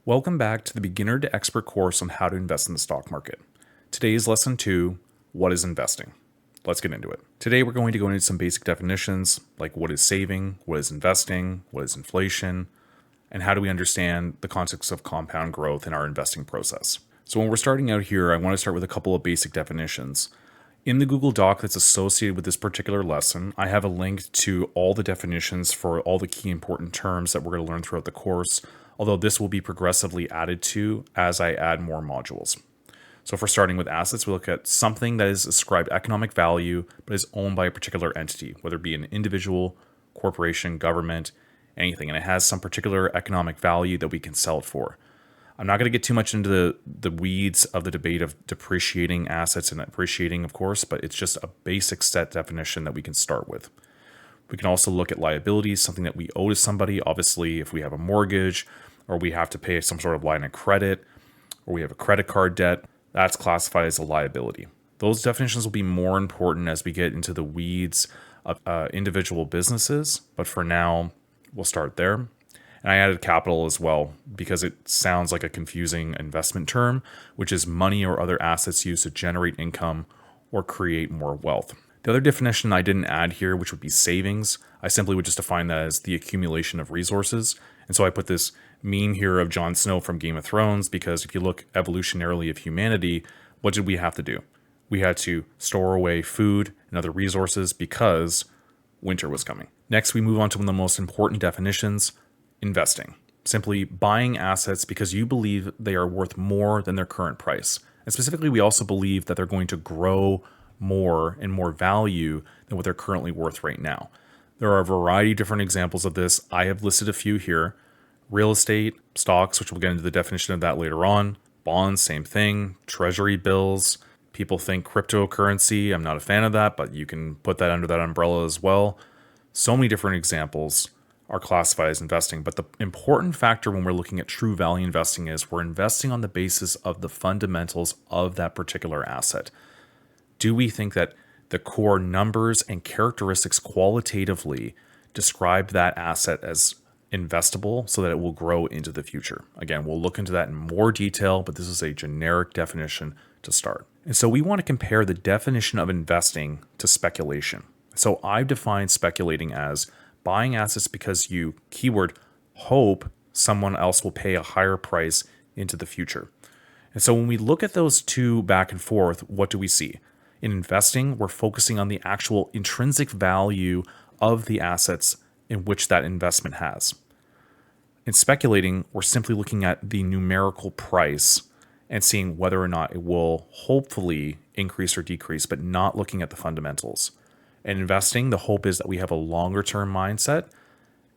Welcome back to the beginner to expert course on how to invest in the stock market. Today is lesson 2, what is investing? Let's get into it. Today we're going to go into some basic definitions like what is saving, what is investing, what is inflation, and how do we understand the concepts of compound growth in our investing process. So when we're starting out here, I want to start with a couple of basic definitions. In the Google Doc that's associated with this particular lesson, I have a link to all the definitions for all the key important terms that we're going to learn throughout the course, although this will be progressively added to as I add more modules. So for starting with assets, we look at something that is ascribed economic value but is owned by a particular entity, whether it be an individual, corporation, government, anything, and it has some particular economic value that we can sell it for. I'm not going to get too much into the weeds of the debate of depreciating assets and appreciating, of course, but it's just a basic set definition that we can start with. We can also look at liabilities, something that we owe to somebody. Obviously, if we have a mortgage or we have to pay some sort of line of credit or we have a credit card debt, that's classified as a liability. Those definitions will be more important as we get into the weeds of individual businesses, but for now, we'll start there. And I added capital as well because it sounds like a confusing investment term, which is money or other assets used to generate income or create more wealth. The other definition I didn't add here, which would be savings, I simply would just define that as the accumulation of resources. And so I put this meme here of Jon Snow from Game of Thrones because if you look evolutionarily of humanity, what did we have to do? We had to store away food and other resources because winter was coming. Next, we move on to one of the most important definitions, investing. Simply buying assets because you believe they are worth more than their current price. And specifically, we also believe that they're going to grow more and more value than what they're currently worth right now. There are a variety of different examples of this. I have listed a few here. Real estate, stocks, which we'll get into the definition of that later on. Bonds, same thing. Treasury bills. People think cryptocurrency. I'm not a fan of that, but you can put that under that umbrella as well. So many different examples are classified as investing. But the important factor when we're looking at true value investing is we're investing on the basis of the fundamentals of that particular asset. Do we think that the core numbers and characteristics qualitatively describe that asset as investable so that it will grow into the future? Again, we'll look into that in more detail, but this is a generic definition to start. And so we want to compare the definition of investing to speculation. So I've defined speculating as buying assets because you, keyword, hope someone else will pay a higher price into the future. And so when we look at those two back and forth, what do we see? In investing, we're focusing on the actual intrinsic value of the assets in which that investment has. In speculating, we're simply looking at the numerical price and seeing whether or not it will hopefully increase or decrease, but not looking at the fundamentals. In investing, the hope is that we have a longer term mindset.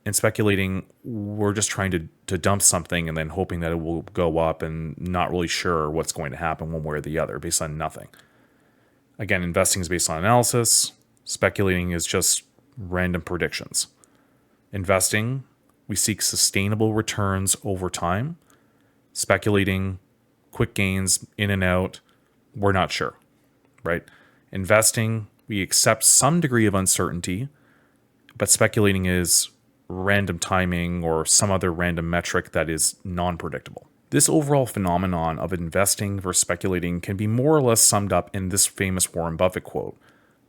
In speculating, we're just trying to dump something and then hoping that it will go up and not really sure what's going to happen one way or the other based on nothing. Again, investing is based on analysis. Speculating is just random predictions. Investing, we seek sustainable returns over time. Speculating, quick gains in and out, we're not sure, right? Investing, we accept some degree of uncertainty, but speculating is random timing or some other random metric that is non-predictable. This overall phenomenon of investing versus speculating can be more or less summed up in this famous Warren Buffett quote: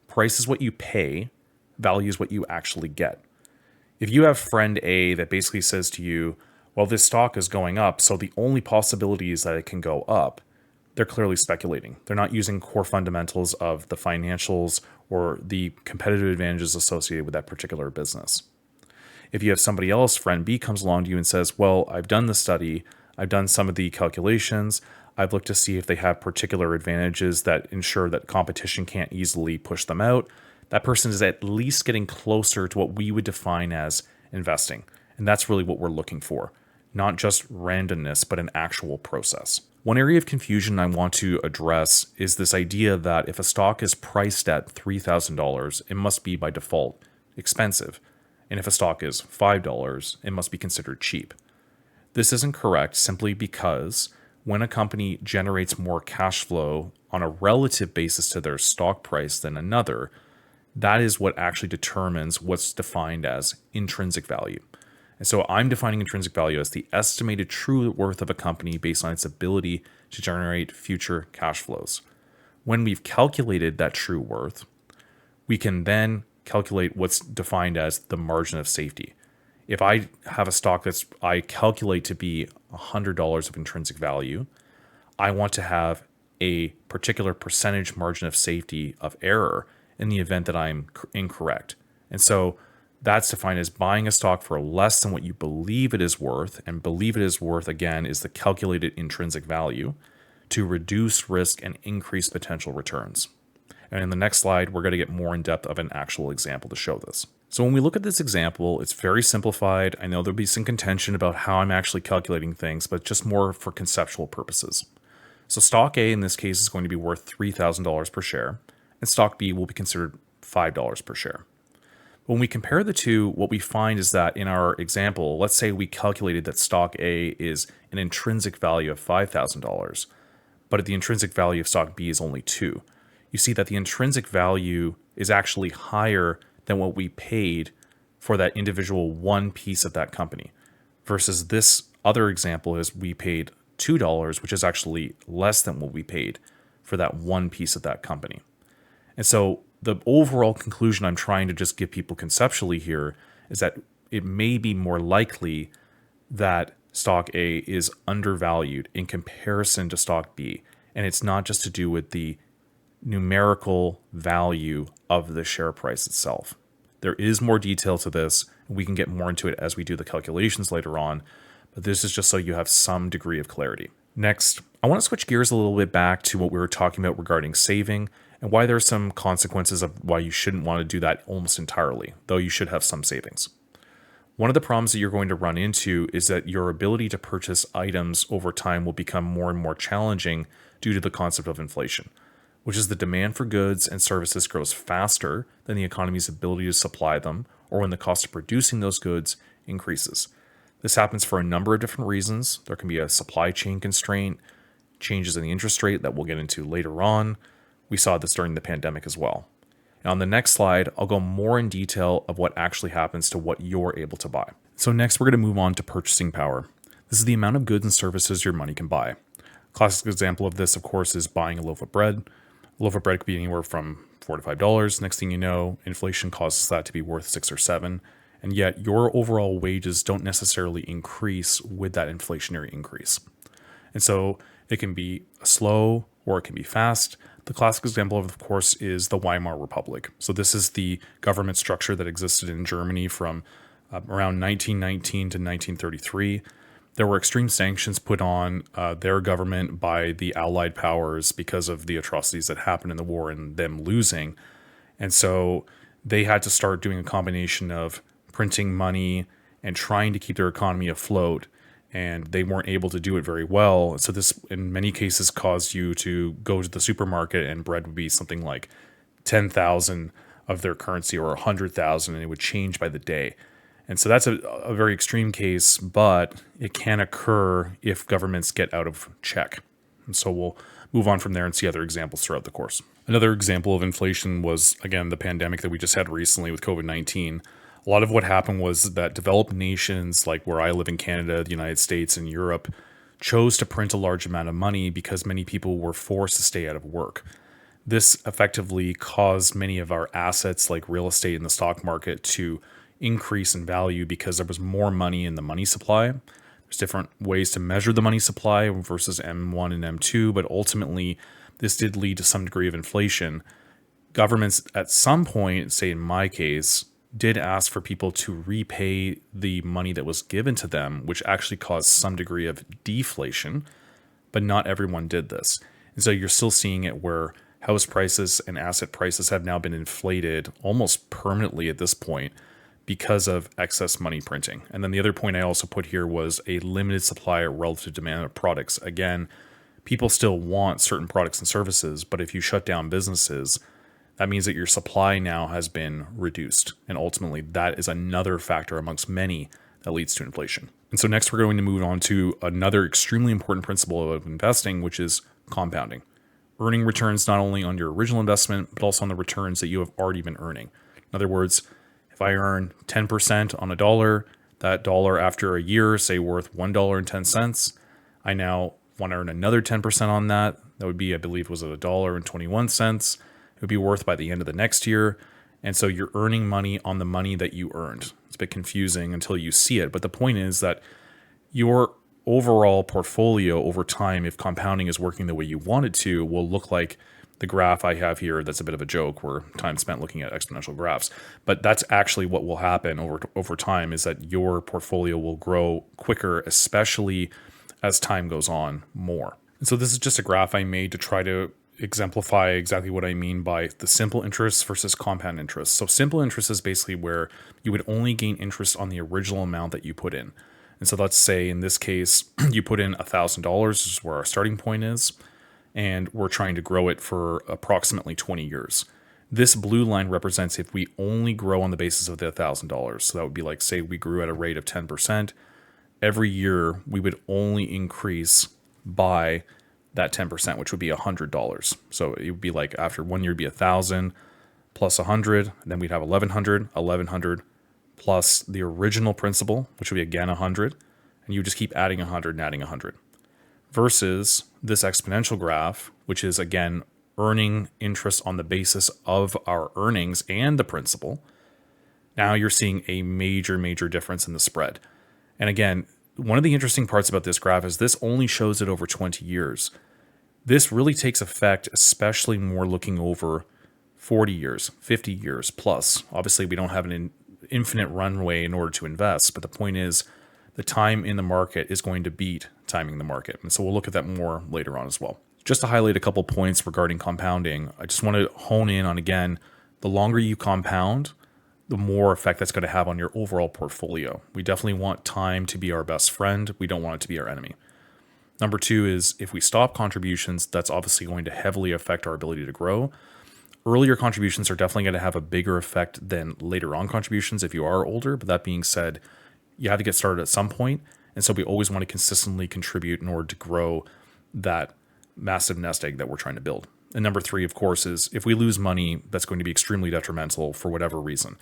price is what you pay, value is what you actually get. If you have friend A that basically says to you, well, this stock is going up, so the only possibility is that it can go up, they're clearly speculating. They're not using core fundamentals of the financials or the competitive advantages associated with that particular business. If you have somebody else, friend B, comes along to you and says, well, I've done the study, I've done some of the calculations, I've looked to see if they have particular advantages that ensure that competition can't easily push them out, that person is at least getting closer to what we would define as investing. And that's really what we're looking for. Not just randomness, but an actual process. One area of confusion I want to address is this idea that if a stock is priced at $3,000, it must be by default expensive. And if a stock is $5, it must be considered cheap. This isn't correct simply because when a company generates more cash flow on a relative basis to their stock price than another, that is what actually determines what's defined as intrinsic value. And so I'm defining intrinsic value as the estimated true worth of a company based on its ability to generate future cash flows. When we've calculated that true worth, we can then calculate what's defined as the margin of safety. If I have a stock that's I calculate to be $100 of intrinsic value, I want to have a particular percentage margin of safety of error in the event that I'm incorrect. And so that's defined as buying a stock for less than what you believe it is worth, and believe it is worth, again, is the calculated intrinsic value to reduce risk and increase potential returns. And in the next slide, we're going to get more in depth of an actual example to show this. So when we look at this example, it's very simplified. I know there'll be some contention about how I'm actually calculating things, but just more for conceptual purposes. So stock A in this case is going to be worth $3,000 per share, and stock B will be considered $5 per share. When we compare the two, what we find is that in our example, let's say we calculated that stock A is an intrinsic value of $5,000, but the intrinsic value of stock B is only $2,000. You see that the intrinsic value is actually higher than what we paid for that individual one piece of that company, versus this other example is we paid $2, which is actually less than what we paid for that one piece of that company. And so the overall conclusion I'm trying to just give people conceptually here is that it may be more likely that stock A is undervalued in comparison to stock B. And it's not just to do with the numerical value of the share price itself. There is more detail to this. We can get more into it as we do the calculations later on, but this is just so you have some degree of clarity. Next, I want to switch gears a little bit back to what we were talking about regarding saving and why there are some consequences of why you shouldn't want to do that almost entirely, though you should have some savings. One of the problems that you're going to run into is that your ability to purchase items over time will become more and more challenging due to the concept of inflation, which is the demand for goods and services grows faster than the economy's ability to supply them, or when the cost of producing those goods increases. This happens for a number of different reasons. There can be a supply chain constraint, changes in the interest rate that we'll get into later on. We saw this during the pandemic as well. And on the next slide, I'll go more in detail of what actually happens to what you're able to buy. So next, we're going to move on to purchasing power. This is the amount of goods and services your money can buy. Classic example of this, of course, is buying a loaf of bread. A loaf of bread could be anywhere from $4 to $5. Next thing you know, inflation causes that to be worth $6 or $7. And yet your overall wages don't necessarily increase with that inflationary increase. And so it can be slow or it can be fast. The classic example, of course, is the Weimar Republic. So this is the government structure that existed in Germany from around 1919 to 1933. There were extreme sanctions put on their government by the Allied powers because of the atrocities that happened in the war and them losing. And so they had to start doing a combination of printing money and trying to keep their economy afloat. And they weren't able to do it very well. So this, in many cases, caused you to go to the supermarket and bread would be something like 10,000 of their currency or 100,000, and it would change by the day. And so that's a very extreme case, but it can occur if governments get out of check. And so we'll move on from there and see other examples throughout the course. Another example of inflation was, again, the pandemic that we just had recently with COVID-19. A lot of what happened was that developed nations, like where I live in Canada, the United States, and Europe, chose to print a large amount of money because many people were forced to stay out of work. This effectively caused many of our assets, like real estate and the stock market, to increase in value because there was more money in the money supply. There's different ways to measure the money supply versus M1 and M2, but ultimately this did lead to some degree of inflation. Governments at some point, say in my case, did ask for people to repay the money that was given to them, which actually caused some degree of deflation, but not everyone did this. And so you're still seeing it where house prices and asset prices have now been inflated almost permanently at this point because of excess money printing. And then the other point I also put here was a limited supply relative demand of products. Again, people still want certain products and services, but if you shut down businesses, that means that your supply now has been reduced. And ultimately, that is another factor amongst many that leads to inflation. And so next, we're going to move on to another extremely important principle of investing, which is compounding. Earning returns not only on your original investment, but also on the returns that you have already been earning. In other words, if I earn 10% on $1, That dollar after a year, say worth $1.10. I now want to earn another 10% on that. That would be, I believe, was it $1.21? It would be worth by the end of the next year. And so you're earning money on the money that you earned. It's a bit confusing until you see it. But the point is that your overall portfolio over time, if compounding is working the way you want it to, will look like the graph I have here. That's a bit of a joke where time spent looking at exponential graphs. But that's actually what will happen over time, is that your portfolio will grow quicker, especially as time goes on more. And so this is just a graph I made to try to exemplify exactly what I mean by the simple interest versus compound interest. So simple interest is basically where you would only gain interest on the original amount that you put in. And so let's say in this case, you put in $1,000, which is where our starting point is, and we're trying to grow it for approximately 20 years. This blue line represents if we only grow on the basis of the $1,000. So that would be like, say we grew at a rate of 10%. Every year we would only increase by that 10%, which would be $100. So it would be like after 1 year, it'd be 1,000 plus 100. Then we'd have 1,100 plus the original principal, which would be again 100. And you just keep adding 100 and adding 100. Versus this exponential graph, which is again earning interest on the basis of our earnings and the principal. Now you're seeing a major difference in the spread. And again, one of the interesting parts about this graph is this only shows it over 20 years. This really takes effect, especially more looking over 40 years, 50 years plus. Obviously, we don't have an infinite runway in order to invest, but the point is the time in the market is going to beat timing the market. And so we'll look at that more later on as well. Just to highlight a couple points regarding compounding, I just want to hone in on, again, the longer you compound, the more effect that's going to have on your overall portfolio. We definitely want time to be our best friend. We don't want it to be our enemy. Number two is if we stop contributions, that's obviously going to heavily affect our ability to grow. Earlier contributions are definitely going to have a bigger effect than later on contributions if you are older. But that being said, you have to get started at some point. And so we always want to consistently contribute in order to grow that massive nest egg that we're trying to build. And number three, of course, is if we lose money, that's going to be extremely detrimental for whatever reason.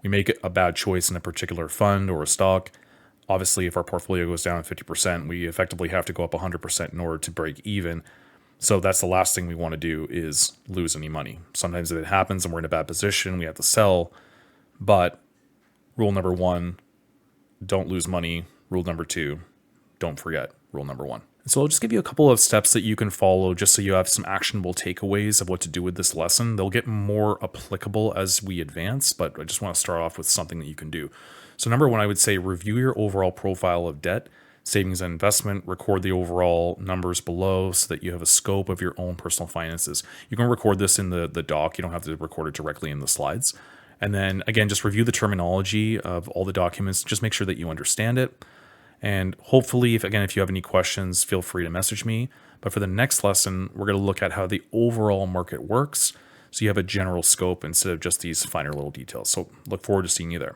We make a bad choice in a particular fund or a stock. Obviously, if our portfolio goes down 50%, we effectively have to go up 100% in order to break even. So that's the last thing we want to do, is lose any money. Sometimes if it happens and we're in a bad position, we have to sell. But rule number one, don't lose money. Rule number two, don't forget rule number one. So I'll just give you a couple of steps that you can follow just so you have some actionable takeaways of what to do with this lesson. They'll get more applicable as we advance, but I just want to start off with something that you can do. So number one, I would say review your overall profile of debt, savings, and investment. Record the overall numbers below so that you have a scope of your own personal finances. You can record this in the doc. You don't have to record it directly in the slides. And then again, just review the terminology of all the documents. Just make sure that you understand it. And hopefully, if you have any questions, feel free to message me. But for the next lesson, we're going to look at how the overall market works, so you have a general scope instead of just these finer little details. So look forward to seeing you there.